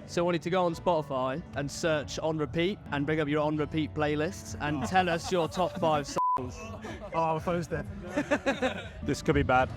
So I wanted to go on Spotify and search On Repeat and bring up your On Repeat playlists and tell us your top 5 songs. Oh, my phone's dead. This could be bad.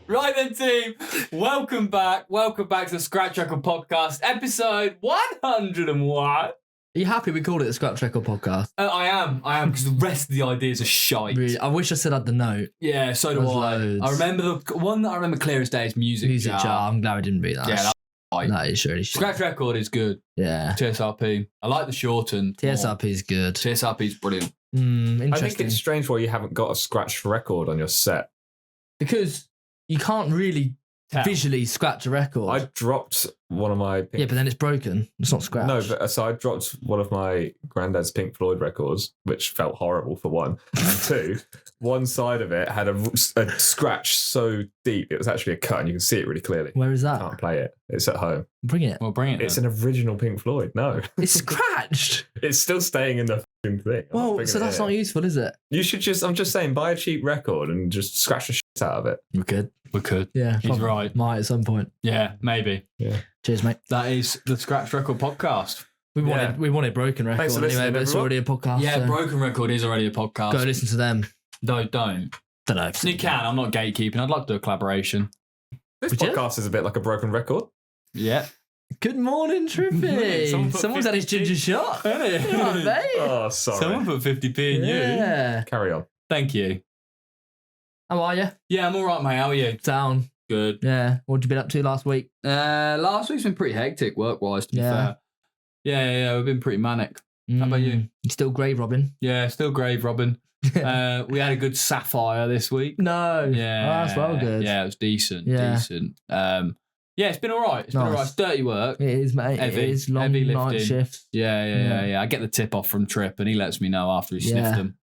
Right then, team. Welcome back to the Scratch Record Podcast, episode 101. Are you happy we called it the Scratch Record Podcast? I am, because the rest of the ideas are shite. Really? I wish I said I had the note. Yeah, so do There's I. loads. I remember the one that I remember clear as day is Music Jar. I'm glad we didn't beat that. Yeah, that's right. That is really shit. Scratch Record is good. Yeah. TSRP. I like the shortened. TSRP is good. TSRP is brilliant. Interesting. I think it's strange why you haven't got a scratch record on your set. Because you can't really visually scratch a record. I dropped one of my... Yeah, but then it's broken. It's not scratched. No, but so I dropped one of my granddad's Pink Floyd records, which felt horrible for one. And two, one side of it had a scratch so deep, it was actually a cut and you can see it really clearly. Where is I that? can't play it. It's at home. Bring it. Well, bring it. It's an original Pink Floyd. No. It's scratched. It's still staying in the thing. Well, so that's not useful, is it? You should just, I'm just saying, buy a cheap record and just scratch the shit out of it. We could. Yeah. He's right. Might at some point. Yeah, maybe. Yeah. Cheers, mate. That is the Scratch Record Podcast. We wanted Broken Record Thanks for anyway, listening, but it's everyone. already a podcast. Yeah, so Broken Record is already a podcast. go listen to them. No, don't. Don't know. You can. I'm not gatekeeping. I'd like to do a collaboration. This Would you? podcast is a bit like a broken record. Yeah. Good morning, Trippy. Someone's had his ginger shot. You all right, mate? Oh, sorry. Someone put 50p in you. Yeah. Carry on. Thank you. How are you? Yeah, I'm all right, mate. How are you? Down. Good. Yeah. What have you been up to last week? Last week's been pretty hectic work-wise, to be fair. Yeah. We've been pretty manic. How about you? You still grave robbing? Yeah, still grave robbing. We had a good Sapphire this week. No. Yeah. Oh, that's well good. Yeah, it was decent. Yeah. Decent. Yeah, it's been all right. It's been all right. Nice. It's dirty work. It is, mate. Heavy. It is long Heavy night lifting. shifts. Yeah. I get the tip off from Trip and he lets me know after he sniffed Yeah. them.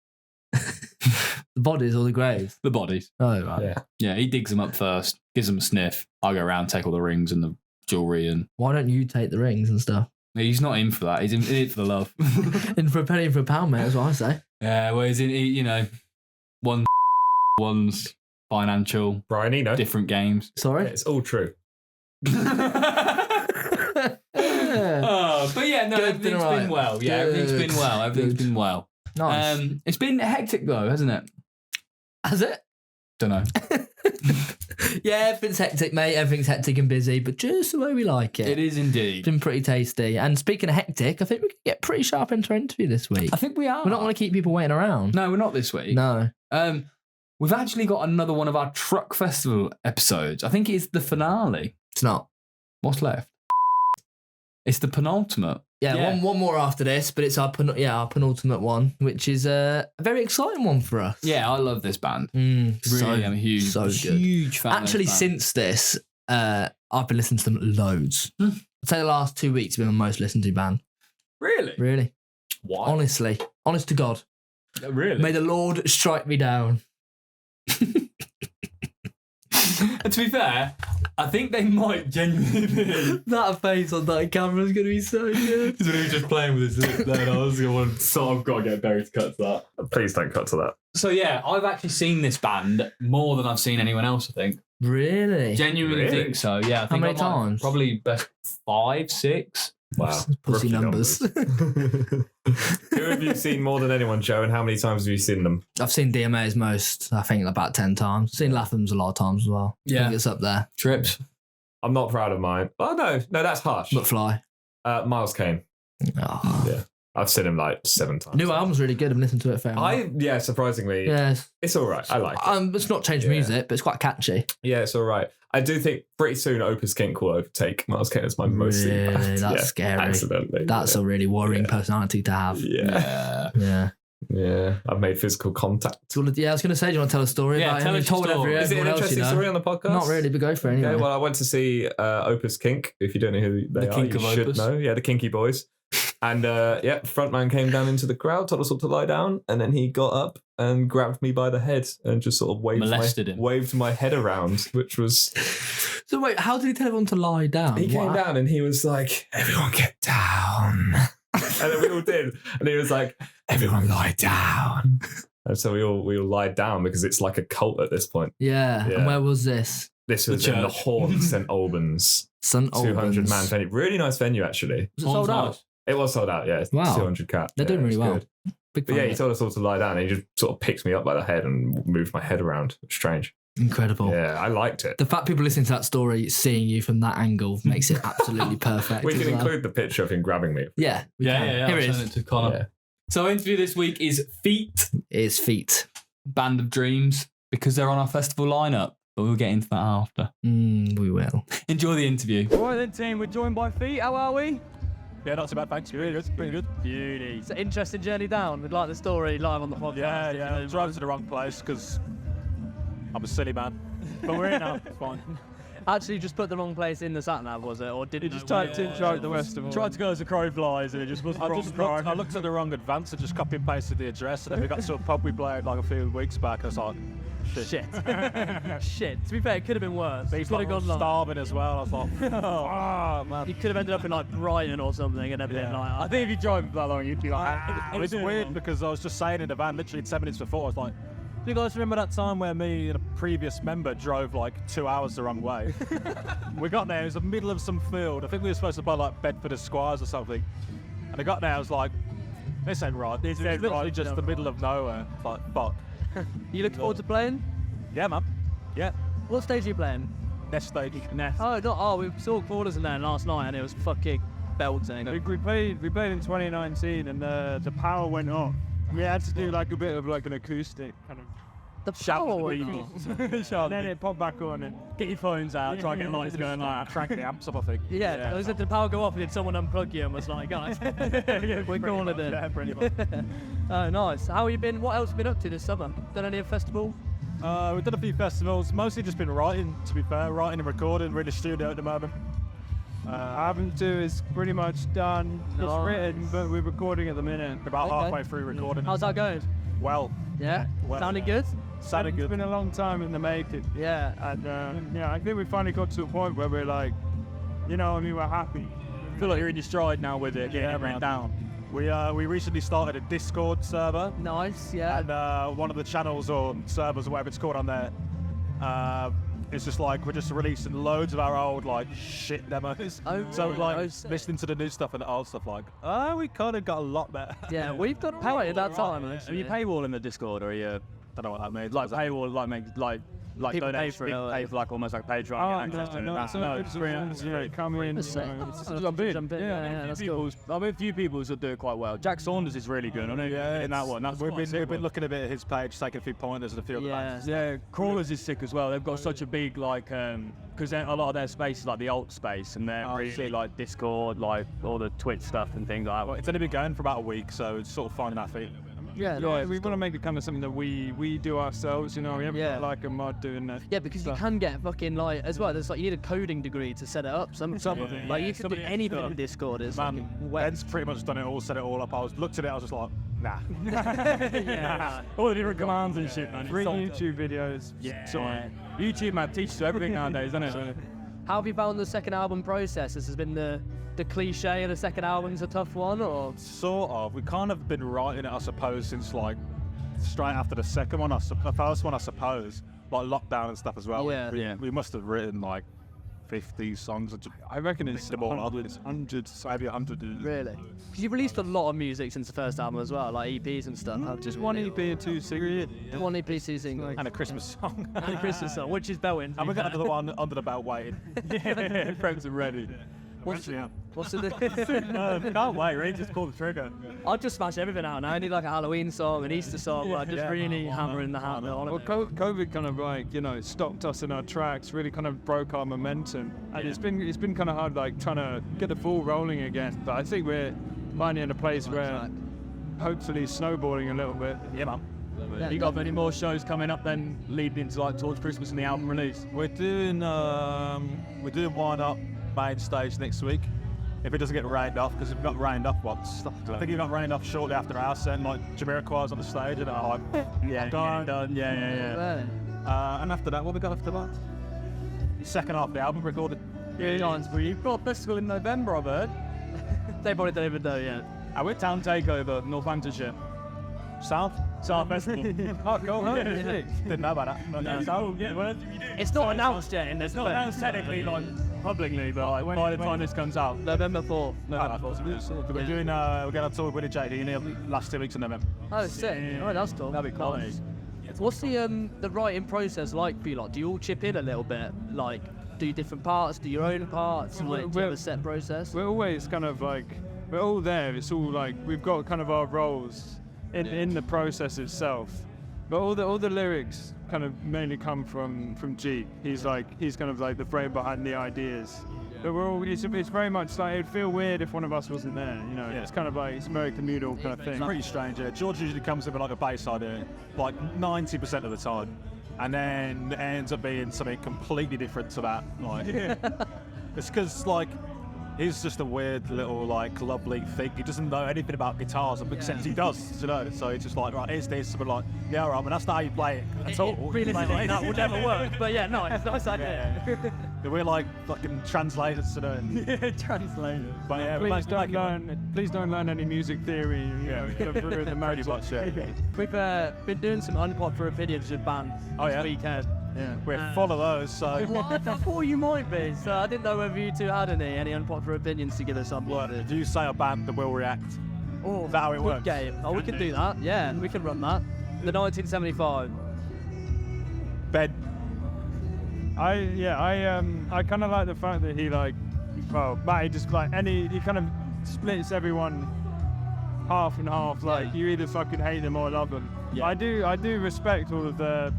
The bodies or the graves? The bodies. Oh, right. Yeah. Yeah, he digs them up first, gives them a sniff. I go around, take all the rings and the jewellery, and Why don't you take the rings and stuff? he's not in for that. He's in it for the love. In for a penny for a pound, mate, that's what I say. Yeah, well, one's financial, Brian Eno. different games. Sorry? It's all true. But yeah, no, Good, everything's been all right. been well. Yeah, everything's been well. Everything's Good. been well. Nice. It's been hectic though, hasn't it? Has it? Don't know. Yeah, everything's hectic, mate. Everything's hectic and busy, but just the way we like it. It is indeed. It's been pretty tasty. And speaking of hectic, I think we can get pretty sharp into our interview this week. I think we are. We're not going to keep people waiting around. No, we're not this week. No. We've actually got another one of our Truck Festival episodes. I think it's the finale. It's not. What's left? It's the penultimate. Yeah. One more after this, but it's our penultimate one, which is a very exciting one for us. Yeah, I love this band. Really, I'm a huge fan. Actually, of this band. since this, I've been listening to them loads. I'd say the last 2 weeks have been my most listened to band. Really? Really. Why? Honestly. Honest to God. Really? May the Lord strike me down. And to be fair, I think they might genuinely be. That face on that camera is going to be so good. Because when he was just playing with his lip then, I was going to sort of got to get Barry to cut to that. Please don't cut to that. So yeah, I've actually seen this band more than I've seen anyone else, I think. Really? Genuinely Really? think so, yeah. I think many I might- times? Probably best 5, 6. Wow. Pussy Rookie numbers. Who have you seen more than anyone, Joe, and how many times have you seen them? I've seen DMA's most, I think, about 10 times. Seen Latham's a lot of times as well. I Yeah. think it's up there. Trips. I'm not proud of mine. Oh, no, that's harsh. But Fly. Miles Kane. Oh. Yeah. I've seen him like 7 times. New album's really good. I've listened to it a fair amount. Surprisingly, Yes. it's all right. I like it. It's not changed Yeah. music, but it's quite catchy. Yeah, it's all right. I do think pretty soon Opus Kink will overtake Miles Kane as my most seen Really? band. That's Yeah, scary. Accidentally. That's a really worrying personality to have. Yeah. Yeah. I've made physical contact. I was going to say, do you want to tell a story Yeah, about tell him? us You told your story. everyone Is it an else, interesting you know. story on the podcast? Not really, but go for it anyway. Okay, well, I went to see Opus Kink. If you don't know who they The are, Kink you of should Opus. know. Yeah, the Kinky Boys. And frontman came down into the crowd, told us all to lie down, and then he got up and grabbed me by the head and just sort of Molested him. waved my head around, which was So wait, how did he tell everyone to lie down? He came What? down and he was like, everyone get down. And then we all did. And he was like, everyone lie down. And so we all lied down because it's like a cult at this point. Yeah. Yeah. And where was this? This was in the Horn St Albans. St. 200 man Albans. venue. Really nice venue, actually. Was it sold out? It was sold out, yeah. Wow. 200 cap. They're doing it really was well. good. Big But fan yeah, of he it. told us all to lie down and he just sort of picked me up by the head and moved my head around. Strange. Incredible. Yeah, I liked it. The fact people listening to that story, seeing you from that angle, makes it absolutely perfect. We as can well. include the picture of him grabbing me. Yeah. we can. Here I'll it send is. it to Connor. Yeah. So our interview this week is Feet, It's feet. Band of Dreams, because they're on our festival lineup. But we'll get into that after. We will. Enjoy the interview. All right then, team. We're joined by Feet. How are we? Yeah, not so bad, thanks. Pretty good. Beauty. It's an interesting journey down. We'd like the story live on the podcast. Yeah. I'm driving to the wrong place because I'm a silly man. But we're in now. It's fine. Actually, just put the wrong place in the sat nav, was it, or did It just typed in "Drive the West of all." Tried to go as a crow flies, and it just wasn't I looked at the wrong advance and just copy and pasted the address, and then we got to a pub we played like a few weeks back. I was like, Shit. Shit. To be fair, it could have been worse. It could have gone like. starving as well. I was like, ah, man. You could have ended up in like Brighton or something and everything like. I think if you drive that long, you'd be like. It was weird because I was just saying in the van, literally 10 minutes before, I was like, do you guys remember that time where me and a previous member drove like 2 hours the wrong way? We got there, it was the middle of some field. I think we were supposed to buy like Bedford Esquires or something. And I got there, I was like, this ain't right. This is literally just the middle of nowhere. It's like, fuck. You looking forward to playing? Yeah, man. Yeah. What stage are you playing? Next stage. Oh, no, we saw Quarters in there last night and it was fucking belting. We played in 2019 and the power went off. We had to do like a bit of like an acoustic kind of The power went and then it popped back on and Get your phones out, try and get lights going like Crank the amps up, I think. Yeah, did the power go off and did someone unplug you and was like, guys, we're calling it in. yeah, pretty much. Oh, nice. How have you been? What else have you been up to this summer? Done any festival? We've done a few festivals, mostly just been writing, to be fair, writing and recording. We're in the studio at the moment. Album 2 is pretty much done. It's Nice. written, but we're recording at the minute. About Okay. halfway through recording. How's that going? Well, Yeah? Well, Sounding good? sounding It's good. been a long time in the making. Yeah. And yeah, I think we finally got to a point where we're like, you know, I mean, we're happy. I feel like you're in your stride now with it, getting everything down. We recently started a Discord server, Nice, yeah. and one of the channels or servers or whatever it's called on there, it's just like we're just releasing loads of our old like shit demos. Oh, So like oh, sick. listening to the new stuff and the old stuff, like we kind of got a lot better. Yeah, we've done power at that time. Are Actually. you paywall in the Discord, or are you Don't know what that means. like paywall, like make like People donate pay for it, people pay for like almost like Patreon? Oh, get access to it? no, it's friends, you know, come in. That's sick. Jump in. Yeah, that's cool. I mean, a few people who do it quite well. Jack Saunders is really good. I know in that one. That's We've quite sick been one. looking a bit at his page, taking a few pointers and a few of the Yeah. bands. Yeah, Crawlers is sick as well. They've got such a big like because a lot of their space is like the alt space, and they're Oh, really sick. like Discord, like all the Twitch stuff and things like Well, that. it's only been going for about a week, so it's sort of finding our feet. Yeah, Yeah, we want to make it kind of something that we do ourselves, you know. We haven't Yeah. got like a mod doing that. Yeah, because you can get fucking like as well. There's like you need a coding degree to set it up. Some of it, like yeah. you can Some do of the anything stuff. in Discord. It's Man, fucking wet. Ben's pretty much done it all, set it all up. I looked at it, I was just like, nah. Yeah. All the different commands and shit, man. It's Free so- YouTube videos. Yeah. So, YouTube, man, teaches you everything nowadays, doesn't it? How have you found the second album process? This has been the cliche of the second album's a tough one, or Sort of. We kind of been writing it, I suppose, since like straight after the second one, the first one, I suppose, like lockdown and stuff as well. Yeah. Yeah. We must have written like 50 songs. I reckon it's Them all up. hundreds. Maybe 100. really? Because you've released a lot of music since the first album as well, like EPs and stuff. Just one EP or two singles. One EP, two singles, And a Christmas song. and a Christmas song, which is belting. And we got another one under the belt waiting. Yeah, friends are ready. What's the? Can't wait, ready? Just pull the trigger. I'd just smash everything out now. I need like a Halloween song, an Easter song, like just really hammering the hat on Well, it. COVID kind of like, you know, stopped us in our tracks, really kind of broke our momentum. And it's been kind of hard like trying to get the ball rolling again. But I think we're finally in a place where hopefully snowballing a little bit. Yeah, man. Yeah, You got any more shows coming up then, leading into like towards Christmas and the album release? We're doing Wind Up main stage next week. If it doesn't get rained off, because it got rained off once. I think it got rained off shortly after our set, and like Jamiroquai's on the stage, and I'm like, Yeah, done. done. Yeah. Really? And after that, what we got after that? second half of the album recorded. You've got a festival in November, I've heard. They probably don't even know yet. We're Town Takeover, Northamptonshire. South Festival. Oh, cool. Didn't know about that. It's not announced yet in this. It's not announced technically, like publicly, but like, by the time this comes out, November 4th. We're doing. We're going to tour with JD in the last 2 weeks in November. Oh, sick. Oh, that's cool. that'd be cool. Nice. What's the writing process like for you? Like, do you all chip in a little bit? Like, do different parts, do your own parts, and like, do you have a set process? We're always kind of like, we're all there. It's all like, we've got kind of our roles in the process itself. But all the lyrics kind of mainly come from G. He's kind of like the brain behind the ideas. But we're all, it's very much like, it'd feel weird if one of us wasn't there, you know. It's kind of like, it's a very communal kind of thing. It's pretty strange. Yeah. George usually comes in with like a bass idea, like 90% of the time, and then it ends up being something completely different to that. Like, it's because like he's just a weird little like lovely thing. He doesn't know anything about guitars, except he does, you know. So he's just like, right, here's this, but like, yeah, right, but that's not how you play it at all. Realistically, that would never work. But yeah, no, it's a nice idea. We're like fucking translators, you know. Translators. But yeah, Please don't learn any music theory. You know, through the pretty much. Yeah. We've been doing some unpopular opinions with bands this weekend. Yeah. We're full of those, so. Well, I thought you might be, so I didn't know whether you two had any unpopular opinions to give us on. Do you say a band that will react? Oh, is that how it works? Game. Oh, we can do that. Yeah, we can run that. The 1975. Ben. I kind of like the fact that he like, well, Matty just like he kind of splits everyone half and half. Like you either fucking hate them or love them. Yeah. I do respect all of the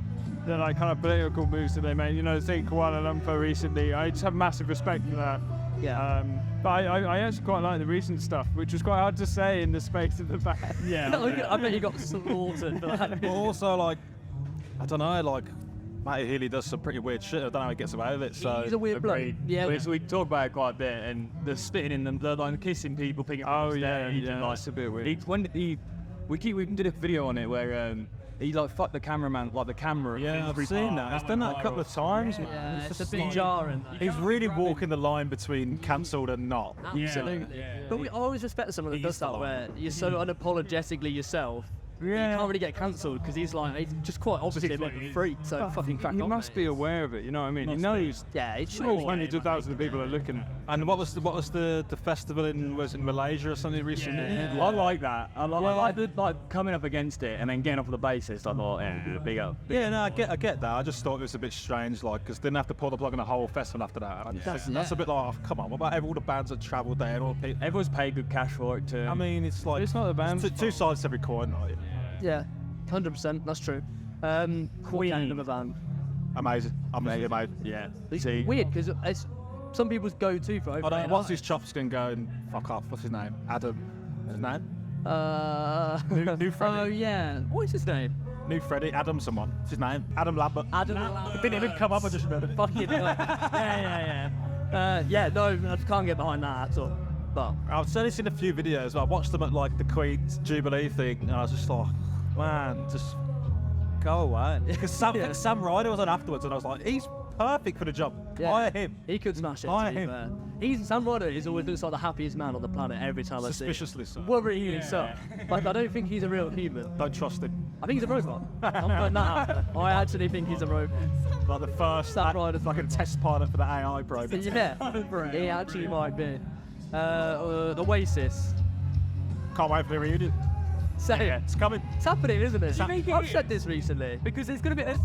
like kind of political moves that they made. You know, think Kuala Lumpur recently. I just have massive respect for that. Yeah. But I actually quite like the recent stuff, which was quite hard to say in the space of the band. Yeah. I bet you got slaughtered for that. But also, like, I don't know, like, Matty Healy does some pretty weird shit. I don't know how he gets away with it. So He's a weird bloke. Yeah. We talk about it quite a bit, and the spitting in them, the like kissing people, picking up. Oh yeah, and like, that's a bit weird. We did a video on it where he like fucked the cameraman, like the camera. Yeah, I've seen that. He's done that a couple of times. Yeah, it's a just bit like- jarring. He's really walking the line between cancelled and not. Absolutely. Yeah. But I always respect someone that He's does that, the where you're so unapologetically yourself. You can't really get cancelled because he's just quite obviously a bit of a freak, so fucking crack He on. must be aware of it. You know what I mean? He knows. Yeah, it's Sure, hundreds of thousands of people are looking at. And what was the festival in Malaysia or something recently? I like that. I like the coming up against it and then getting off of the basis. I thought, big up. Yeah, no, I get that. I just thought it was a bit strange, like, because didn't have to pull the plug on the whole festival after that. That's a bit like, oh, come on, what about all the bands that travelled there and all the people? Everyone's paid good cash for it too. I mean, it's like It's not the band's two sides to every coin. Like, Yeah, 100%. That's true. Queen of a band. amazing. Yeah. It's See, weird because it's some people's go-to for I opening. don't know, once his chops can go and fuck off. What's his name? Adam. His name? New Freddy. Oh yeah. What is his name? New Freddy. Adam someone. What's his name? Adam Lambert. Adam. It didn't even come up. I just remembered. Fucking hell. Yeah. No, I can't get behind that at all. But I've certainly seen a few videos. I watched them at like the Queen's Jubilee thing, and I was just like, man, just go away. Because Sam Ryder was on afterwards, and I was like, he's perfect for the job. Yeah. Hire him. he could smash it. Hire to be him. fair. Sam Ryder is always looks like the happiest man on the planet every time I see him. Suspiciously so. Worryingly so. Like, I don't think he's a real human. Don't trust him. I think he's a robot. I'm putting that out there. I actually think he's a robot. Like the first Sam Ryder's like a test pilot for the AI probe. Yeah, he actually might be. Oasis. Can't wait for the reunion. Say it. It's coming. It's happening, isn't it? think it I've is? said this recently. because there's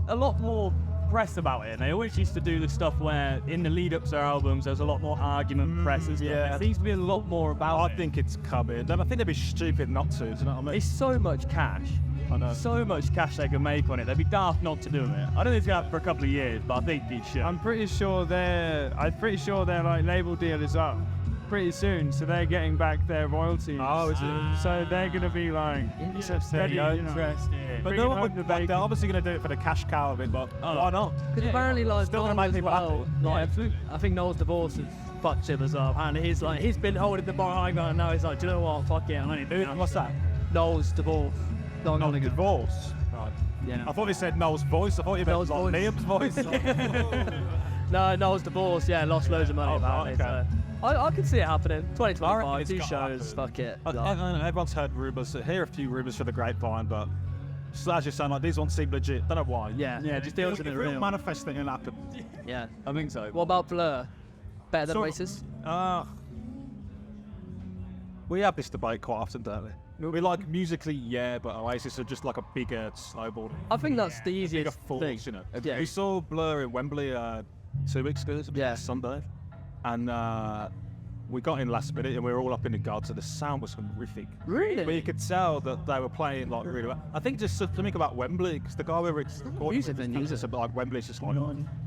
a lot more press about it. And they always used to do the stuff where in the lead up to their albums there's a lot more argument press and stuff. yeah. There seems to be a lot more about I it. think it's coming. I think they'd be stupid not to. Do you know what I mean? It's so much cash. I know. So much cash they can make on it. They'd be daft not to do it. I don't think it's going to happen for a couple of years, but I think it should. I'm pretty sure their like label deal is up pretty soon, so they're getting back their royalties. Oh, is it? So they're gonna be like steady, you know. But Bring no it one home would. to Like, they're bacon. obviously going to do it for the cash cow of it, but why not? Because apparently, like, Still gonna Noel make as people well, happy. like, I think Noel's divorce has fucked him as well. And he's been holding the bar high ground, and now he's like, do you know what? Fuck it, I need to. What's that? Noel's divorce. Not divorce. Right. Yeah. I thought he said Noel's voice. I thought you meant Noel's like voice. Liam's voice. No, Noel's divorced. Yeah, lost loads of money Oh, apparently. okay. So I can see it happening. I reckon 2025, it's 2 gotta shows. happen. Fuck it. Everyone's heard rumours. Hear a few rumours for the grapevine, but just as you're saying, like these ones seem legit. Don't know why. Yeah. Yeah, just deal with it If real. it'll manifest, then it'll happen. Yeah. I think so. What about Blur? Better than So- Oasis? We have this debate quite often, don't we? We like musically, yeah, but Oasis are just like a bigger snowball. I think that's the Bigger easiest force, thing. you know. Yeah. We saw Blur in Wembley 2 weeks ago. Yeah. Sunday, and we got in last minute, and we were all up in the gods, and the sound was horrific. Really? But you could tell that they were playing like really well. I think just something about Wembley, because the guy we were recording Music with venues. just said, like Wembley's just like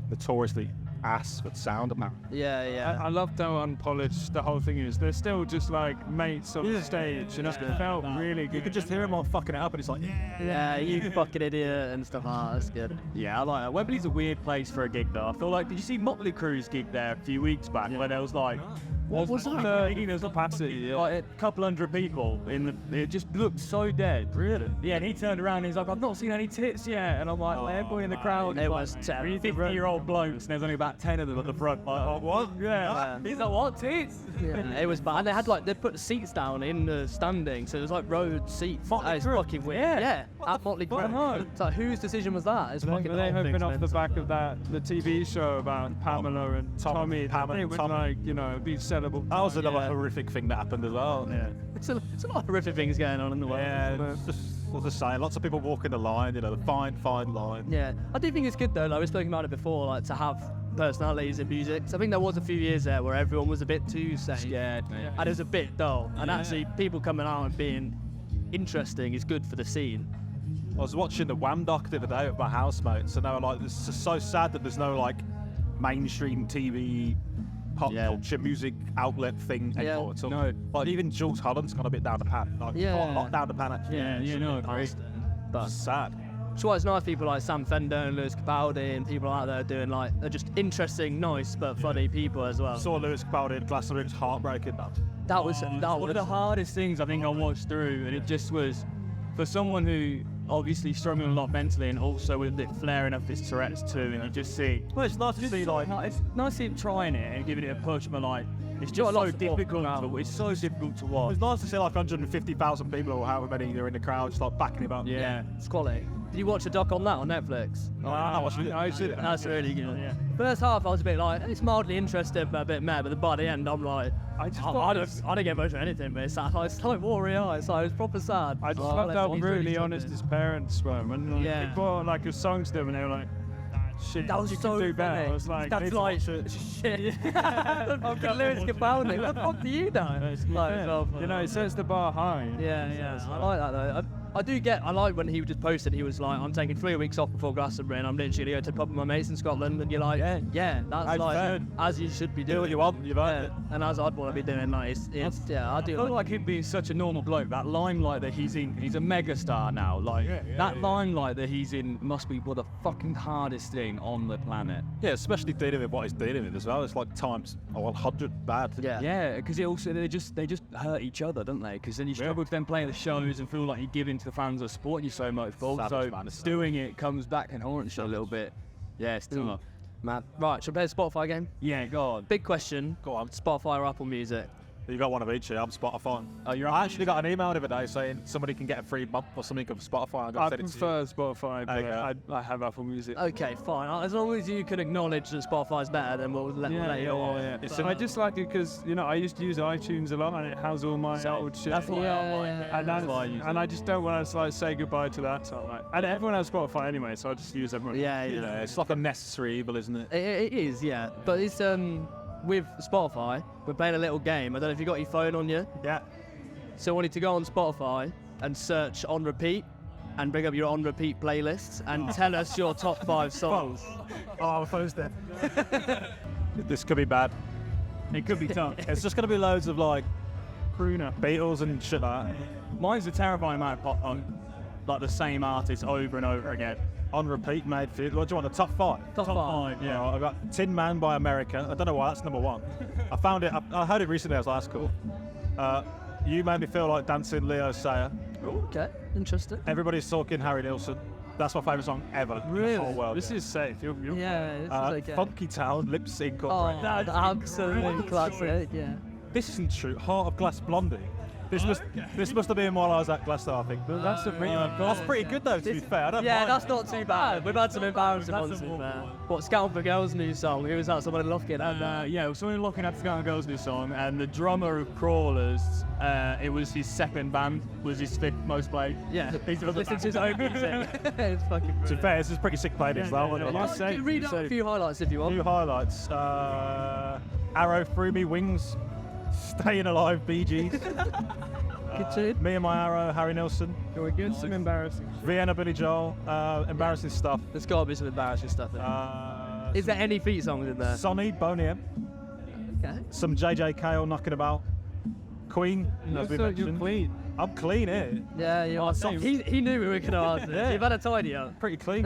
notoriously ass for sound, apparently. Yeah, yeah. I loved how unpolished the whole thing is. They're still just like mates on the stage, and it felt really good. You could just hear him all fucking it up, and it's like, Yeah, you fucking idiot and stuff. Ah, that's good. Yeah, I like that. Wembley's a weird place for a gig, though. I feel like, did you see Motley Crue's gig there a few weeks back, where there was like, What was that? There's capacity, like a couple hundred people in the. It just looked so dead. Really? Yeah, and he turned around and he's like, I've not seen any tits yet, and I'm like, well, everybody in the crowd. It is was like, terrible. 50-year-old blokes, and there's only about 10 of them at the front. Like, oh, what? Yeah. He's like, what tits? Yeah, it was bad. And they had like they put the seats down in the standing, so there's like road seats. Motley That is Crue? fucking weird. Yeah. Yeah, at Motley Crue. It's like whose decision was that? It's fucking. Were they the whole hoping thing's off the mental. back of the TV show about Pamela and Tommy? Pamela It and was Tommy. like, you know, be sellable. that was another Yeah. horrific thing that happened as well. Yeah, it's a lot of horrific things going on in the world. Yeah, just saying, lots of people walking the line, you know, the fine line. Yeah, I do think it's good though. Like we've spoken about it before, like to have personalities in music. So I think there was a few years there where everyone was a bit too safe, Scared, and it was a bit dull. And actually, people coming out and being interesting is good for the scene. I was watching the Wham doc the other day with my housemates, and they were like, "It's just so sad that there's no like mainstream TV, pop Yeah. culture, music outlet thing Yeah. anymore." at all." No. Like even Jules Holland's gone a bit down the pan. Like, Yeah. not down the pan actually. But It's sad. it's why it's nice people like Sam Fender and Lewis Capaldi and people out there doing like they're just interesting, nice but funny people as well. Saw Lewis Capaldi in Glastonbury, it's heartbreaking. That was One of the hardest things I think I watched through, and it just was for someone who obviously struggling a lot mentally and also with it flaring up his Tourette's too, and you just see. Well, it's nice to Just see like. it's nice to see him trying it and giving it a push, but like it's just got a lot so of support difficult. now. It's so difficult to watch. It's nice to see like 150,000 people or however many are in the crowd just like backing him up. Yeah. It's quality. Did you watch a doc on that on Netflix? I watched it. I see it. That's really good. Yeah. First half I was a bit like it's mildly interested but a bit mad, but by the end I'm like I don't get much of anything, but it's sad. It's like watery eyes, so it's proper sad. I just Oh, loved let's how watch brutally something. honest his parents were. When like, Yeah. they brought like a song to them and they were like, shit, That was you so could do better. funny. I was like, That's "Need to like watch it." shit. Fucking Lewis Capaldi. What the fuck do you know? It's Like, fair. so- You know, it sets the bar high. Yeah. I like that though. I like when he just posted, he was like, I'm taking 3 weeks off before Glastonbury and I'm literally going to pub with my mates in Scotland, and you're like, yeah, that's I've like, heard. as you should be Do doing. what you want, you've earned it. And as I'd want to be doing, like, it's yeah, I I do feel like like him being such a normal bloke, that limelight that he's in, he's a mega star now. Like that limelight that he's in must be the fucking hardest thing on the planet. Yeah, especially dealing with what he's dealing with as well. It's like times 100 bad. Yeah. Yeah, because they just hurt each other, don't they? Because then you struggle to then play the shows and feel like you're giving to the fans that support you so much, but Savage, also man, it's doing it comes back and haunts you a little bit. Yeah, it's too much. man. Right, should we play the Spotify game? Yeah, God. Big question. Go on. Spotify or Apple Music? You got one of each here. I'm Spotify. Oh, you're I actually got an email the other day saying somebody can get a free month or something of Spotify. I'm gonna I send it to you. prefer Spotify, but Okay. I have Apple Music. Okay, fine. As long as you can acknowledge that Spotify's better, then we'll let you on. So I just like it because I used to use iTunes a lot and it has all my old shit. That's what and I just don't want to like say goodbye to that. So like, and everyone has Spotify anyway, so I just use everyone. Yeah. It's like a necessary evil, isn't it? It is, yeah. But it's with Spotify, we're playing a little game. I don't know if you got your phone on you. Yeah. So I want you to go on Spotify and search on repeat and bring up your on repeat playlists and tell us your top 5 songs. Oh, my phone's dead. This could be bad. It could be tough. It's just going to be loads of like Crooner. Beatles and shit like that. Mine's a terrifying amount of pop punk, like the same artist over and over again. On repeat, made for you. What do you want? The top 5? Top 5. Yeah. I got Tin Man by America. I don't know why that's number 1. I found it. I heard it recently. I was like, that's cool. You made me feel like dancing. Leo Sayer. Okay, interesting. Everybody's talking Harry Nilsson. That's my favourite song ever. Really? In the whole world. This is safe. You're Yeah, this is okay. Funky Town, Lip Sync. Oh, absolute classic, yeah. This isn't true. Heart of Glass Blondie. This must have been while I was at Glasgow, I think. That's a really That's pretty good though, to be fair. I don't Yeah, mind that's it. not too bad. We've had some embarrassing ones, to be fair. What, Scout for Girls' new song? Who was that? Someone in Lufkin? yeah, someone looking at Scout Girls' new song, and the drummer of Crawlers, it was his second band, was his fifth most played. Yeah, He's listen to his own music. It's fucking To be brilliant. fair, this is pretty sick playlist. Yeah, That one. yeah, yeah. You read out a few highlights if you want. Few highlights. Arrow Through Me, Wings, Staying Alive, Bee Gees. Good tune. Me and My Arrow, Harry Nilsson. Very good. Some embarrassing. Vienna, Billy Joel. Embarrassing stuff. There's got to be some embarrassing stuff there. Is there any feat songs in there? Sonny, Boney M. Okay. Some JJ Cale knocking about. Queen, as we mentioned. clean. I'm clean here. Yeah, you are. He knew we were going to answer. Yeah. You've had a tidy up. Pretty clean.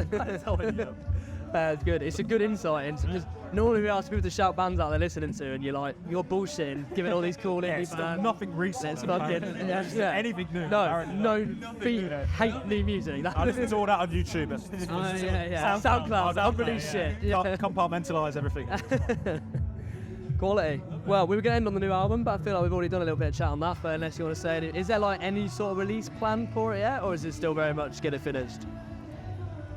It's good. It's a good insight into just normally we ask people to shout bands out they're listening to, and you're like, you're bullshitting, giving all these cool indie bands. Nothing recent. It's fucking Anything new. No feet hate new music. I listen to all that on YouTube. SoundCloud, unreleased shit. Yeah. Compartmentalise everything. Quality. Well, we were going to end on the new album, but I feel like we've already done a little bit of chat on that. But unless you want to say anything, is there like any sort of release plan for it yet, or is it still very much get it finished?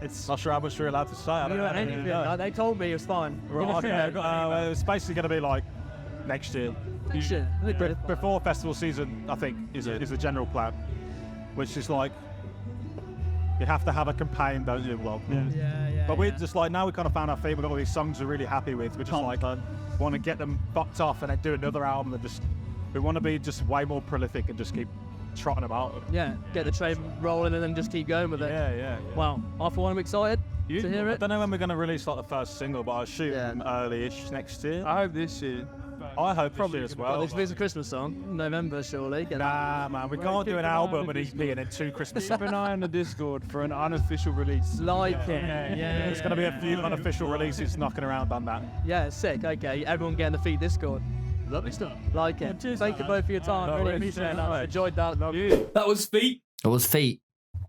It's not sure how much we're allowed to say. I don't know. Anything. They told me it was fine. It's basically going to be like next year. Shit. Before festival season, I think, is a general plan, which is like you have to have a campaign, don't you? Well, but we're just like, now we kind of found our feet. We've got all these songs we're really happy with. We're just like want to get them fucked off and then do another album and just we want to be just way more prolific and just keep trotting about. Yeah, get the train rolling and then just keep going with it. Yeah. Well, I for one am excited to hear I it. don't know when we're going to release like the first single, but I assume early-ish next year. I hope this year. I hope probably as well. This is a Christmas song, November surely. Nah, man, we can't do an album and EP and then 2 Christmas. Keep an eye on the Discord for an unofficial release. Like it. Yeah, there's going to be a few unofficial releases knocking around on that. Yeah, sick. Okay, everyone getting the feed Discord. Lovely stuff. Like it. Thank you both for your time. No Really worries. appreciate that. Enjoyed that. That was Feet. It was Feet.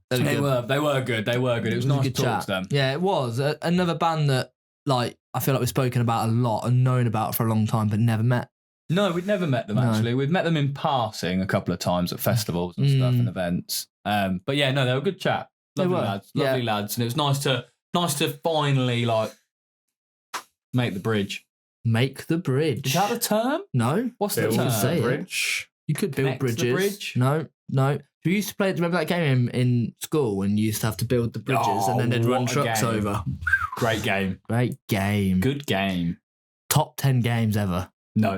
They were good. They were good. It was a nice good to talk chat. to them. Yeah, it was. Another band that, like, I feel like we've spoken about a lot and known about for a long time, but never met. No, we'd never met them No. actually. We've met them in passing a couple of times at festivals and stuff and events. But yeah, no, they were a good chat. Lovely were. lads, Yeah. lovely lads, and it was nice to finally like make the bridge. Make the bridge. Is that the term? No. What's Build the term? say it. bridge. You could build Connect the bridges. bridge? No. We used to play. Remember that game in school when you used to have to build the bridges and then they'd run what a trucks game. over. Great game. Great game. Good game. Top 10 games ever. No.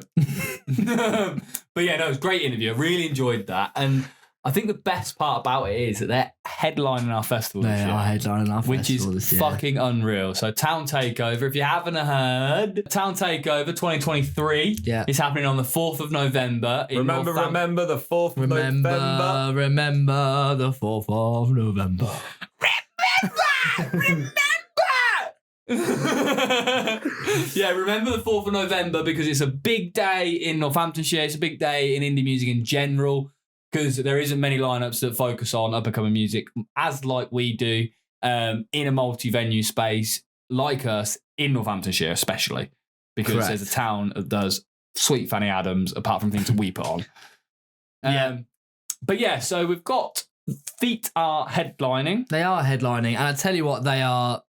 But yeah, no, it was a great interview. I really enjoyed that. And I think the best part about it is that they're headlining our festival this They year. are headlining our Which festival is this year. fucking unreal. So Town Takeover, if you haven't heard, Town Takeover 2023 is happening on the 4th of November. In Remember the 4th of November. Remember the 4th of November. Yeah, remember the 4th of November because it's a big day in Northamptonshire. It's a big day in indie music in general because there isn't many lineups that focus on up-and-coming music as like we do in a multi-venue space like us in Northamptonshire especially because there's a town that does Sweet Fanny Adams apart from things that we put on. But yeah, so we've got Feet are headlining. They are headlining, and I tell you what, they are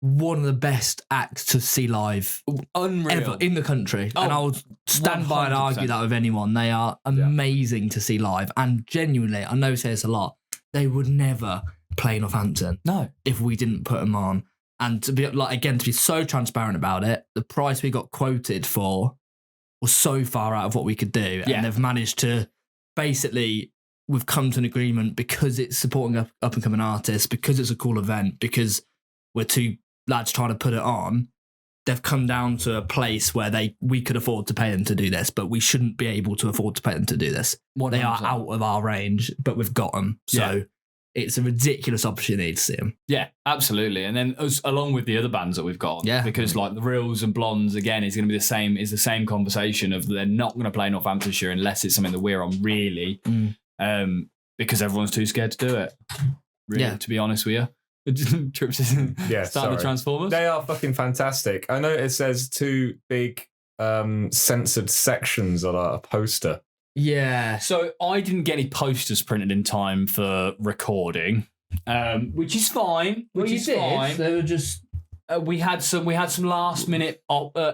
one of the best acts to see live Unreal. ever in the country. Oh, and I'll stand by and 100%. argue that with anyone. They are amazing to see live, and genuinely, I know we say this a lot, they would never play Northampton No. if we didn't put them on. And to be like, again, to be so transparent about it, the price we got quoted for was so far out of what we could do, Yeah. and they've managed to basically. We've come to an agreement because it's supporting up and coming artists, because it's a cool event, because we're two lads trying to put it on. They've come down to a place where we could afford to pay them to do this, but we shouldn't be able to afford to pay them to do this. 100%. They are out of our range, but we've got them. So it's a ridiculous opportunity to see them. Yeah, absolutely. And then along with the other bands that we've got on, because like the Reels and Blondes again is going to be the same conversation of they're not going to play Northamptonshire unless it's something that we're on really. Because everyone's too scared to do it. Really, to be honest with you. Trips is Yeah, starting the Transformers. They are fucking fantastic. I know it says 2 big censored sections on our poster. Yeah. So I didn't get any posters printed in time for recording, which is fine. Fine. They were just. We had some last minute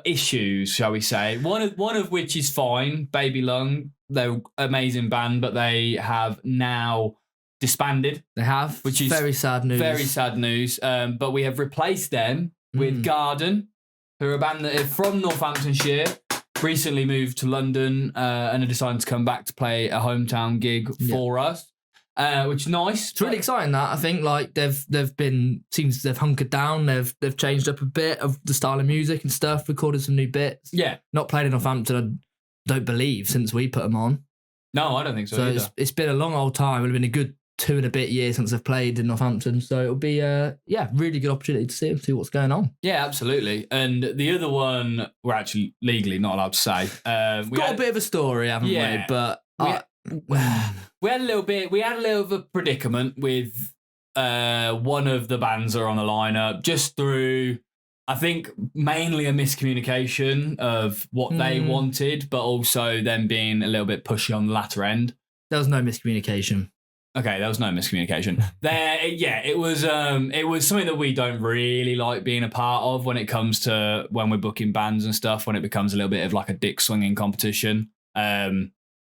issues, shall we say? One of which is fine. Baby Lung, they're an amazing band, but they have now disbanded. They have, which is very sad news. Very sad news. But we have replaced them with Garden, who are a band that are from Northamptonshire, recently moved to London, and are deciding to come back to play a hometown gig for us. Which is nice. It's really exciting that I think like they've hunkered down. They've changed up a bit of the style of music and stuff. Recorded some new bits. Yeah, not played in Northampton. I don't believe since we put them on. No, I don't think so. So it's been a long old time. It'll have been a good 2 and a bit years since they've played in Northampton. So it'll be really good opportunity to see them, see what's going on. Yeah, absolutely. And the other one we're actually legally not allowed to say. We got a bit of a story, haven't we? But we had a little bit of a predicament with one of the bands that are on the lineup, just through, I think, mainly a miscommunication of what they wanted, but also them being a little bit pushy on the latter end. There was no miscommunication. Okay, there was no miscommunication. It was something that we don't really like being a part of when it comes to when we're booking bands and stuff, when it becomes a little bit of like a dick swinging competition.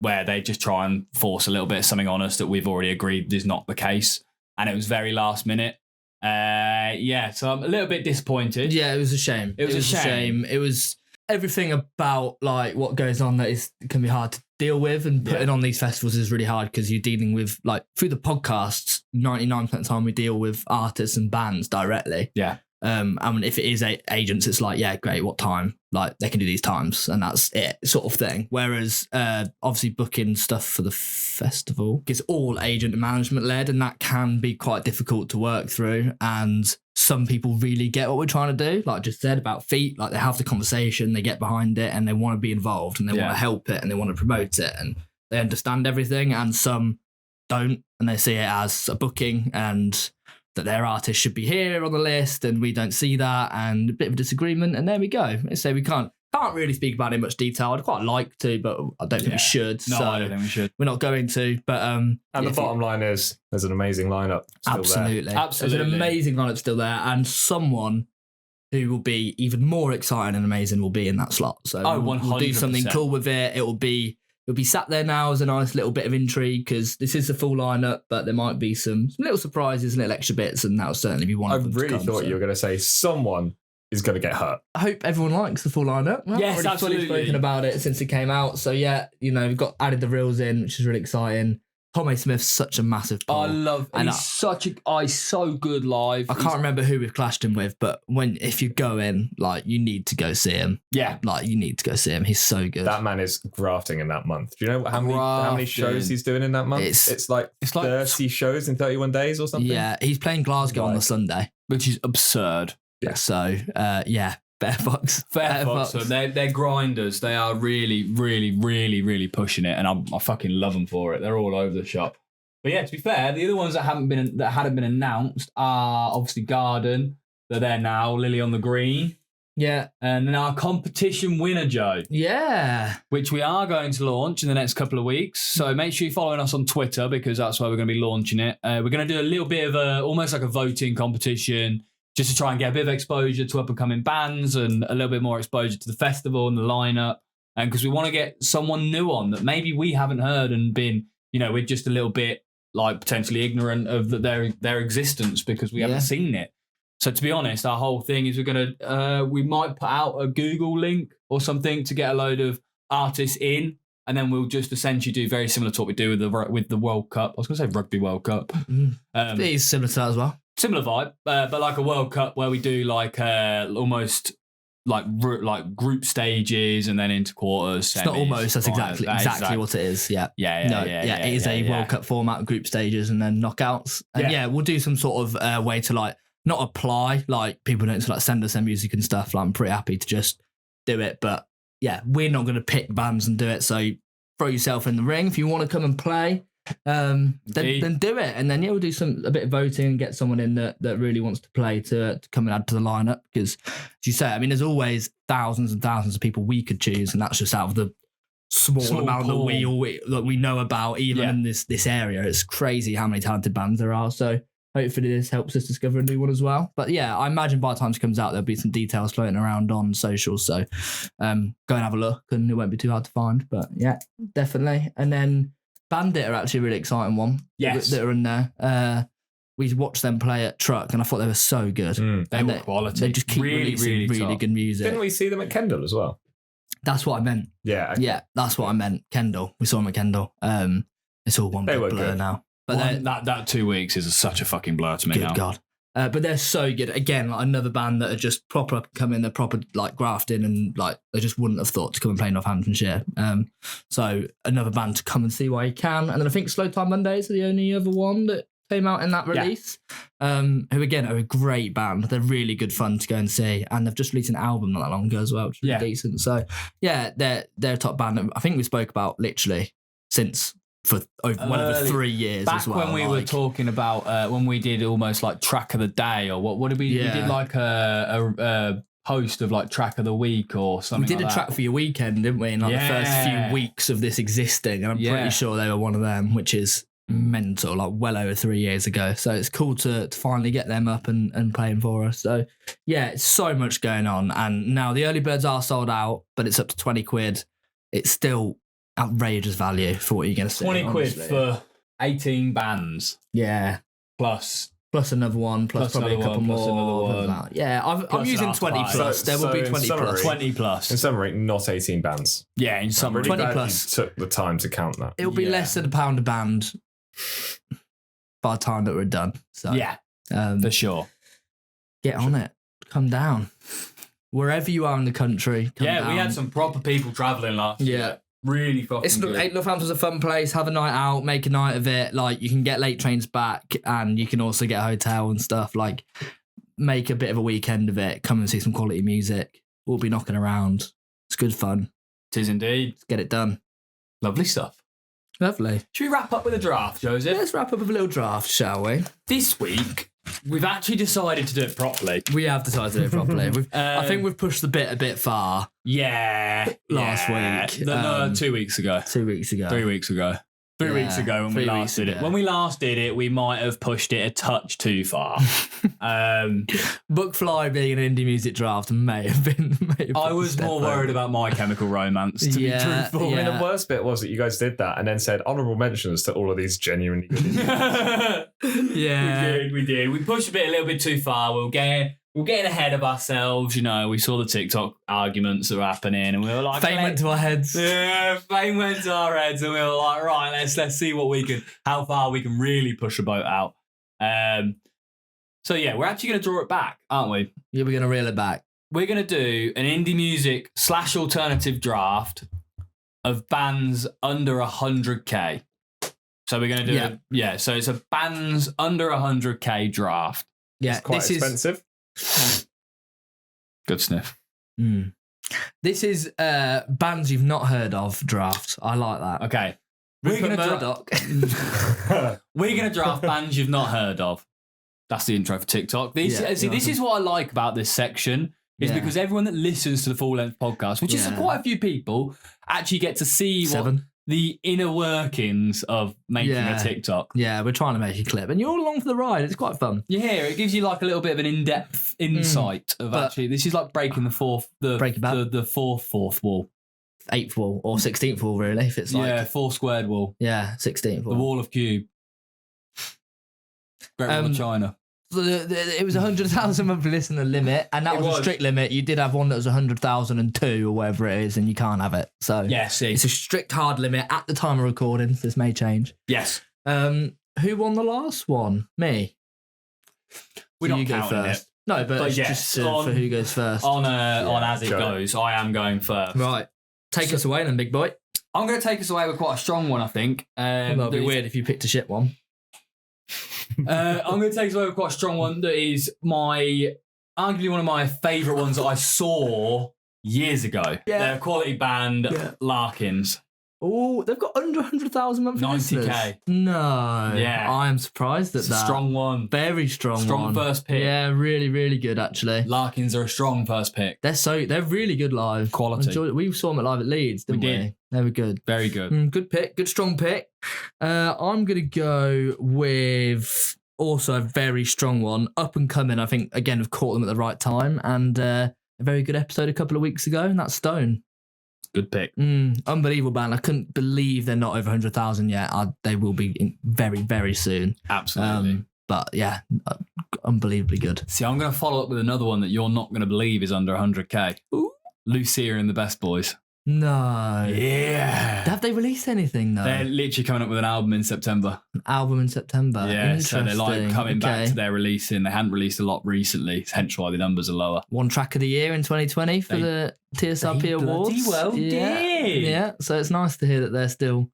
Where they just try and force a little bit of something on us that we've already agreed is not the case. And it was very last minute. So I'm a little bit disappointed. Yeah, it was a shame. It was a shame. It was everything about like what goes on that can be hard to deal with, and putting on these festivals is really hard because you're dealing with, like, through the podcasts, 99% of the time we deal with artists and bands directly. Yeah. And if it is agents, it's like, yeah, great, what time? Like, they can do these times, and that's it, sort of thing. Whereas, obviously, booking stuff for the festival is all agent and management led, and that can be quite difficult to work through. And some people really get what we're trying to do, like I just said about Feet. Like, they have the conversation, they get behind it, and they want to be involved, and they want to help it, and they want to promote it, and they understand everything. And some don't, and they see it as a booking, and that their artist should be here on the list, and we don't see that, and a bit of a disagreement, and there we go. So we can't really speak about it in much detail. I'd quite like to, but I don't think we should. No, so I don't think we should. We're not going to, but and the bottom line is there's an amazing lineup still absolutely. there. There's an amazing lineup still there, and someone who will be even more exciting and amazing will be in that slot. So we'll do something cool with it. It'll be sat there now as a nice little bit of intrigue, because this is the full lineup, but there might be some little surprises, little extra bits, and that'll certainly be one of them. I really thought you were going to say someone is going to get hurt. I hope everyone likes the full lineup. Yes, I've already absolutely. spoken about it since it came out. So yeah, we've got added the reels in, which is really exciting. Tom A. Smith's such a massive pull. I love, and he's so good live. I can't remember who we've clashed him with, but if you go in, like, you need to go see him. Yeah. Like, you need to go see him. He's so good. That man is grafting in that month. Do you know how many shows he's doing in that month? It's like 30 shows in 31 days or something. Yeah, he's playing Glasgow on the Sunday, which is absurd. Yeah. So, Bear Fox. So they're grinders. They are really, really, really, really pushing it, and I fucking love them for it. They're all over the shop. But yeah, to be fair, the other ones that hadn't been announced are obviously Garden. They're there now. Lily on the Green. Yeah. And then our competition winner, Joe. Yeah. Which we are going to launch in the next couple of weeks. So make sure you're following us on Twitter, because that's where we're going to be launching it. We're going to do a little bit of almost like a voting competition, just to try and get a bit of exposure to up-and-coming bands and a little bit more exposure to the festival and the lineup. And because we want to get someone new on that maybe we haven't heard and been, we're just a little bit like potentially ignorant of their existence because we haven't seen it. So to be honest, our whole thing is we might put out a Google link or something to get a load of artists in, and then we'll just essentially do very similar to what we do with the World Cup. I was going to say Rugby World Cup. It is similar to that as well. Similar vibe, but like a World Cup where we do like almost like group stages and then into quarters. It's not almost. That's exactly what it is. Yeah. It is a World Cup format, group stages and then knockouts. And we'll do some sort of way to like not apply, like people don't like send us their music and stuff. Like, I'm pretty happy to just do it, but yeah, we're not going to pick bands and do it. So throw yourself in the ring if you want to come and play. then do it. And then we'll do a bit of voting and get someone in that really wants to play to come and add to the lineup. Because as you say, I mean, there's always thousands and thousands of people we could choose, and that's just out of the small amount pool that we know about, even in this area. It's crazy how many talented bands there are. So hopefully this helps us discover a new one as well. But yeah, I imagine by the time it comes out, there'll be some details floating around on socials. So go and have a look, and it won't be too hard to find. But yeah, definitely. And then Bandit are actually a really exciting one. Yes. That are in there. We watched them play at Truck, and I thought they were so good. They were quality. They just keep releasing really good music. Didn't we see them at Kendall as well? That's what I meant. Yeah. Okay. Yeah, that's what I meant. Kendall. We saw them at Kendall. It's all one big blur good. now. But that 2 weeks is such a fucking blur to me now. Good God. But they're so good. Again, like another band that are just proper come in, they're proper like grafting, and like they just wouldn't have thought to come and play Northamptonshire. So another band to come and see while you can. And then I think Slow Time Mondays are the only other one that came out in that release. Who again are a great band. They're really good fun to go and see, and they've just released an album not that long ago as well, which is really decent. So yeah, they're a top band. I think we spoke about literally since for over 3 years back as well. When we were talking about when we did almost like track of the day, or what did we? We did like a post of like track of the week or something. We did like a track for your weekend, didn't we? In like the first few weeks of this existing, and I'm pretty sure they were one of them, which is mental, like well over 3 years ago. So it's cool to finally get them up and playing for us. So yeah, it's so much going on, and now the early birds are sold out, but it's up to 20 quid. It's still outrageous value for what you're going to see. 20 quid honestly. for 18 bands. Yeah. Plus another one, plus probably a couple more. Another one. Yeah, I'm using 20 plus. There will be 20 plus. 20 plus. In summary, not 18 bands. Yeah, in summary. Really 20 glad plus. you took the time to count that. It'll be less than £1 a band by the time that we're done. So yeah, for sure. Get on it. Come down. Wherever you are in the country. Come down. We had some proper people travelling last year. Really fucking good. Northampton's a fun place. Have a night out, make a night of it. Like, you can get late trains back, and you can also get a hotel and stuff. Like, make a bit of a weekend of it. Come and see some quality music. We'll be knocking around. It's good fun. It is indeed. Let's get it done. Lovely stuff. Lovely. Should we wrap up with a draft, Joseph? Let's wrap up with a little draft, shall we? This week, we've actually decided to do it properly. We have decided to do it properly. I think we've pushed the bit a bit far. Yeah. Last week. No, 2 weeks ago. 2 weeks ago. 3 weeks ago. 3 weeks ago when we last did it. When we last did it, we might have pushed it a touch too far. Bookfly being an indie music draft may have been. I was more worried about My Chemical Romance, to be truthful. I mean, the worst bit was that you guys did that and then said honourable mentions to all of these genuinely good Yeah. We did. We pushed a little bit too far. We're getting ahead of ourselves, you know. We saw the TikTok arguments that were happening, and we were like, fame went to our heads. Yeah, fame went to our heads, and we were like, right, let's see how far we can really push a boat out. So yeah, we're actually going to draw it back, aren't we? Yeah, we're going to reel it back. We're going to do an indie music / alternative draft of bands under 100k. So we're going to do so it's a bands under 100k draft. Yeah, it's quite expensive. Good sniff. This is bands you've not heard of draft. I like that. Okay. We're going to draft bands you've not heard of. That's the intro for TikTok. This is what I like about this section, is because everyone that listens to the Full Length podcast, which is quite a few people, actually get to see the inner workings of making a TikTok. Yeah, we're trying to make a clip, and you're all along for the ride. It's quite fun. Yeah, it gives you like a little bit of an in-depth insight of actually. This is like breaking the fourth wall, 8th wall or 16th wall, really. If it's like 4 squared wall. Yeah, 16th wall. The wall of Cube. Great Wall of China. So it was 100,000 monthly listener limit, and that was a strict limit. You did have one that was 100,002 or whatever it is, and you can't have it. So it's a strict hard limit at the time of recording. This may change. Yes. Who won the last one? Me. We're not counting it. No, but just for who goes first. On as it goes, I am going first. Right. Take us away then, big boy. I'm going to take us away with quite a strong one, I think. That'd be weird if you picked a shit one. I'm going to take us away with quite a strong one that is arguably one of my favourite ones that I saw years ago. Yeah. They're a quality band, Larkins. Oh, they've got under 100,000 monthly 90K. listeners. No. Yeah. I am surprised at It's a that. strong one. Very strong Strong one. first pick. Yeah, really, really good, actually. Larkins are a strong first pick. They're really good live. Quality. We saw them at live at Leeds, didn't we? did. They were good. Very good. Good pick. Good strong pick. I'm going to go with also a very strong one. Up and coming, I think, again, have caught them at the right time. And a very good episode a couple of weeks ago, and that's Stone. Good pick. Unbelievable band. I couldn't believe they're not over 100,000 yet. They will be very, very soon. Absolutely. But yeah, unbelievably good. See, I'm going to follow up with another one that you're not going to believe is under 100K. Ooh. Lucia and the Best Boys. No. Yeah. Have they released anything though? They're literally coming up with an album in September. An album in September. Yeah, so they're like Interesting. coming back Okay. to their releasing. They hadn't released a lot recently, hence why the numbers are lower. One track of the year in 2020 for They- the TSRP they Awards. bloody well yeah. did. Yeah, so it's nice to hear that they're still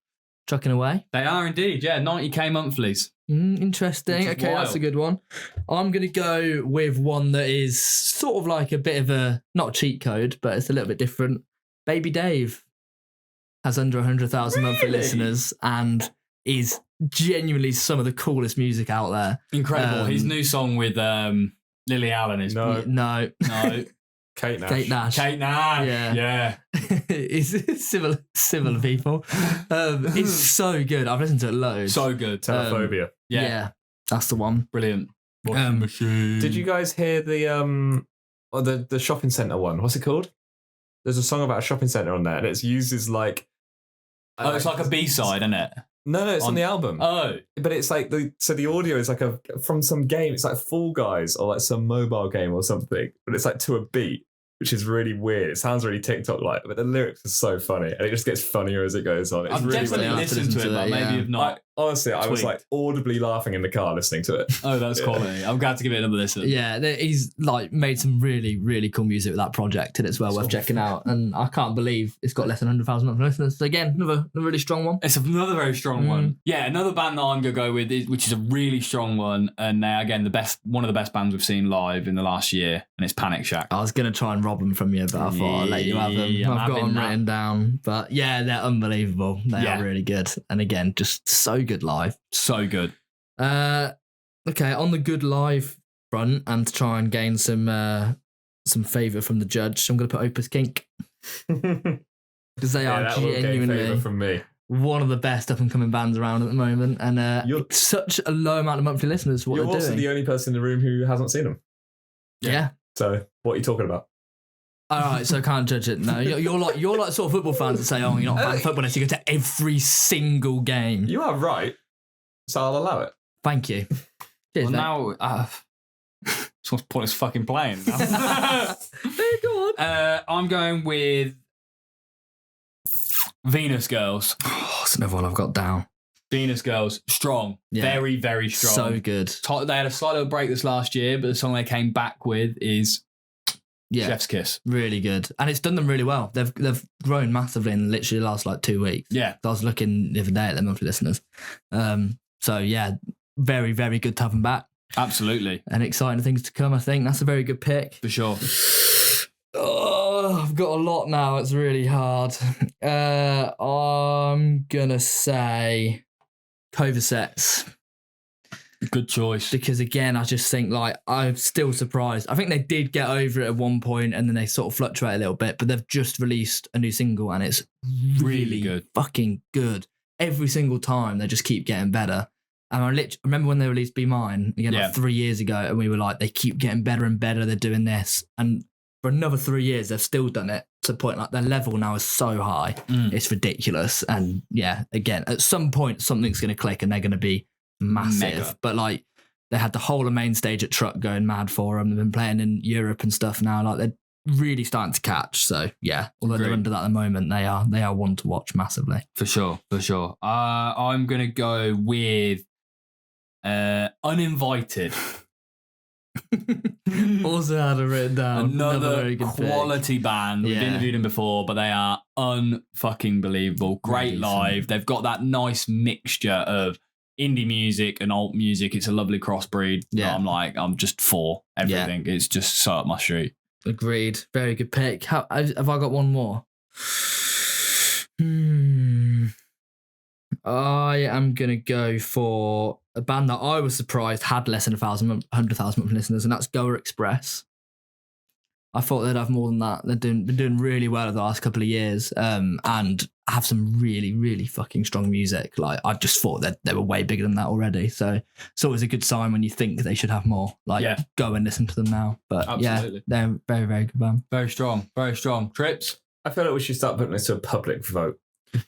trucking away. They are indeed, yeah, 90K monthlies. Interesting. Which is Okay, that's wild. a good one. I'm going to go with one that is sort of like a bit of a, not a cheat code, but it's a little bit different. Baby Dave has under 100,000 monthly Really? listeners and is genuinely some of the coolest music out there. Incredible. His new song with Lily Allen is No, no. Kate Nash. Kate Nash. Kate Nash. Yeah. Yeah. It's similar people. It's so good. I've listened to it loads. So good. Telephobia. Yeah. That's the one. Brilliant. Machine. Did you guys hear the shopping centre one? What's it called? There's a song about a shopping centre on there, and it's used as like. Oh, it's like a B-side, isn't it? No, it's on the album. Oh. But it's like the audio is like from some game. It's like Fall Guys or like some mobile game or something. But it's like to a beat, which is really weird. It sounds really TikTok-like, but the lyrics are so funny, and it just gets funnier as it goes on. It's I've really definitely funny. listened to it, but maybe have not. Honestly, I was tweaked. like audibly laughing in the car listening to it. Oh, that's quality. I'm glad to give it another listen. Yeah, he's like made some really, really cool music with that project, and it's well worth checking out. And I can't believe it's got less than 100,000 monthly listeners. So again, another really strong one. It's another very strong one. Yeah, another band that I'm gonna go with, which is a really strong one, and they're again one of the best bands we've seen live in the last year, and it's Panic Shack. I was going to try and rob them from you, but I thought I'd let you have them. Yeah, I'm I've got having them that. written down. But yeah, they're unbelievable. They Yeah. are really good. And again, just so good live. So good. Okay, on the good live front, and to try and gain some favour from the judge, I'm going to put Opus Kink. Because they are that will gain favour genuinely from me. one of the best up and coming bands around at the moment. And You're- it's such a low amount of monthly listeners for what You're they're also doing. the only person in the room who hasn't seen them. Yeah. So what are you talking about? All right, so I can't judge it. No, you're like sort of football fans that say, "Oh, you're not a fan of football unless you go to every single game." You are right. So I'll allow it. Thank you. Cheers, Well, mate. now, it's what's the point of fucking playing. Go on. I'm going with Venus Girls. Oh, that's another one I've got down. Venus Girls, strong. Yeah. Very, very strong. So good. They had a slight little break this last year, but the song they came back with is Yeah, Chef's Kiss. really good, and it's done them really well. They've grown massively in literally the last like 2 weeks. Yeah. I was looking the other day at their monthly listeners. So yeah, very, very good to have them back, Absolutely. and exciting things to come. I think that's a very good pick. For sure. Oh, I've got a lot now. It's really hard. I'm gonna say Covasets. Good choice. Because again, I just think like I'm still surprised. I think they did get over it at one point and then they sort of fluctuate a little bit, but they've just released a new single and it's really good. fucking good. Every single time they just keep getting better. And I remember when they released Be Mine again Yeah. like 3 years ago, and we were like, they keep getting better and better. They're doing this, and for another 3 years, they've still done it to the point like their level now is so high, it's ridiculous. And yeah, again, at some point something's going to click and they're going to be massive. Mega. But like they had the whole of main stage at Truck going mad for them. They've been playing in Europe and stuff now. Like they're really starting to catch. So yeah, although they're Agreed. under that at the moment, they are one to watch massively. For sure. For sure. I'm going to go with Uninvited. Also had it written down. Another very good pick. quality band. We've Yeah. interviewed them before, but they are unfucking believable. Great Really live. They've got that nice mixture of indie music and alt music. It's a lovely crossbreed. Yeah. I'm just for everything. It's just so up my street. Agreed. Very good pick. Have I got one more? I am going to go for a band that I was surprised had less than 100,000 monthly listeners, and that's Goer Express. I thought they'd have more than that. They've been doing really well over the last couple of years, and have some really, really fucking strong music. Like, I just thought that they were way bigger than that already. So it's always a good sign when you think they should have more. Like, go and listen to them now. But Absolutely. they're a very, very good band. Very strong. Very strong. Trips? I feel like we should start putting this to a public vote.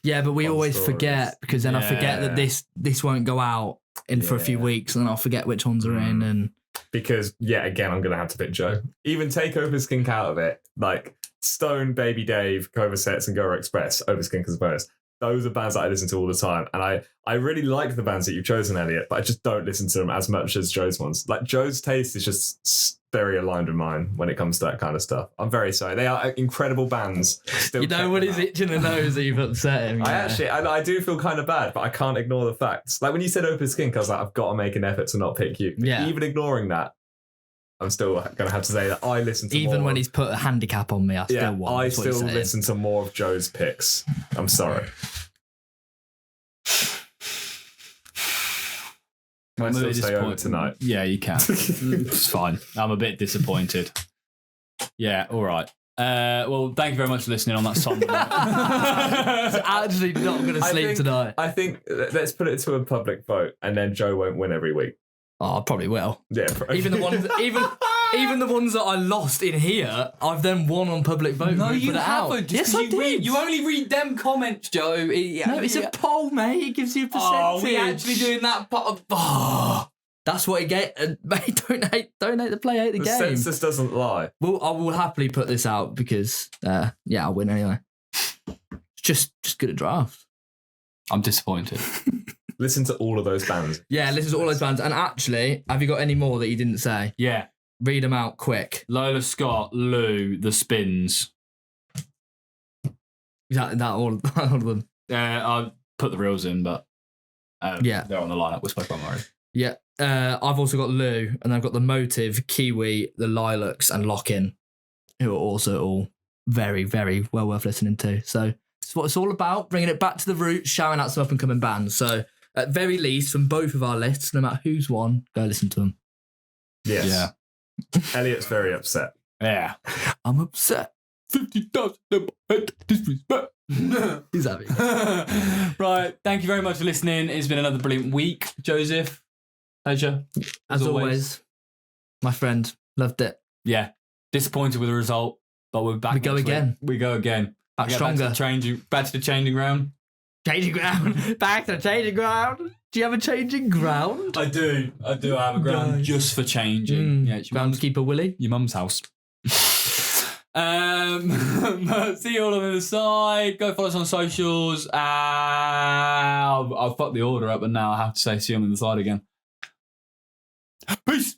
Yeah, but we Fun always stories. forget, because then I forget that this won't go out for a few weeks, and then I'll forget which ones are in. And Because, again, I'm going to have to pick Joe. Even Takeover Skink out of it, like Stone, Baby Dave, Cobra Sets, and Goer Express, over Skink as a bonus. Those are bands that I listen to all the time. And I really like the bands that you've chosen, Elliot, but I just don't listen to them as much as Joe's ones. Like, Joe's taste is just very aligned with mine when it comes to that kind of stuff. I'm very sorry. They are incredible bands. Still you know check what them is out. itching the nose that you've upset him. I do feel kind of bad, but I can't ignore the facts. Like when you said Open Skink, I was like, I've got to make an effort to not pick you. Yeah. Even ignoring that, I'm still going to have to say that I listen to Even more when he's put a handicap on me, I still won. I That's what you're still saying. listen to more of Joe's picks. I'm sorry. Can I I'm a still bit stay over disappointed. tonight? Yeah, you can. It's fine. I'm a bit disappointed. Yeah, all right. Well, thank you very much for listening on that somber note. I'm actually not going to sleep tonight. I think let's put it to a public vote, and then Joe won't win every week. Oh, I probably will. Yeah, Even the ones, even the ones that I lost in here, I've then won on public vote. No, and you put it out. haven't. Yes, I did. You only read them comments, Joe. No, it's a poll, mate. It gives you a percentage. Oh, we actually doing that part of... Oh. That's what it get. Mate, don't hate the play, hate the the game. census doesn't lie. Well, I will happily put this out because, I'll win anyway. Just good at drafts. I'm disappointed. Listen to all of those bands. Yeah, listen to all those bands. And actually, have you got any more that you didn't say? Yeah. Read them out quick. Lola Scott, Lou, The Spins. Is that all of them? I'll put the reels in, but they're on the lineup. We spoke about them already. Yeah. I've also got Lou, and I've got The Motive, Kiwi, The Lilacs, and Lock-In, who are also all very, very well worth listening to. So it's what it's all about, bringing it back to the roots, shouting out some up-and-coming bands. So at very least, from both of our lists, no matter who's won, go listen to them. Yes. Yeah. Elliot's very upset. Yeah. I'm upset. 50,000 disrespect. He's happy. Right. Thank you very much for listening. It's been another brilliant week, Joseph. Pleasure. As always, my friend, loved it. Yeah. Disappointed with the result, but we're back. We go next week. again. We go again. Back We get stronger. Back to the changing ground. Changing ground. Back to changing ground. Do you have a changing ground? I do. I have a ground Nice. just for changing. Yeah, it's your mum's, Groundskeeper Willie. your mum's house. See you all on the other side. Go follow us on socials. I'll fuck the order up, and now I have to say see you on the other side again. Peace.